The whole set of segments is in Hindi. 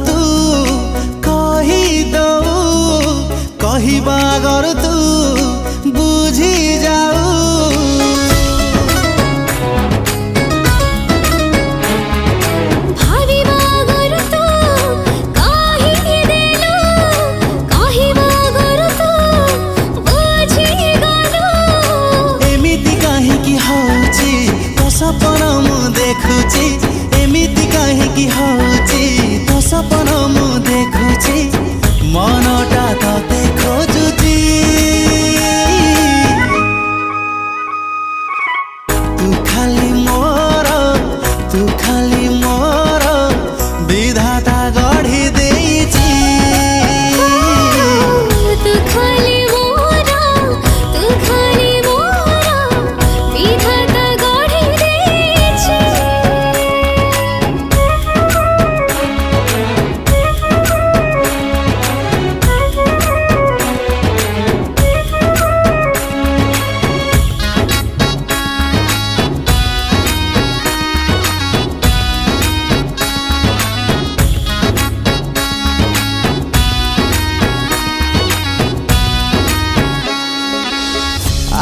तू कही दो कहबा अगर तू बुझी जाऊ सपन मु देखुची एमिति काहेकि होची तो सपन मु देखुची मनटा तते खोजुची तू खाली मोर विधाता गढ़ी देइची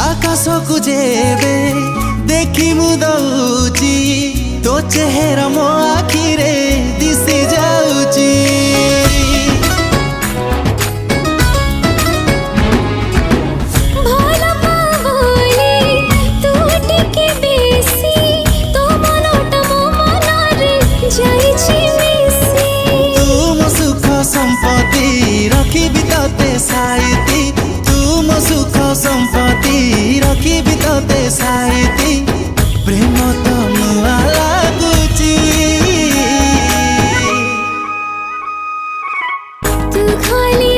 आकाश को जेबे देखी मुदौची तो चेहरा मो आखिरे दिसी जाऊची तुम सुख संपत्ति रखी तते साइती तुम सुख संपत्ति रखी तते साइती प्रेम तो नुआ लागुची तू खाली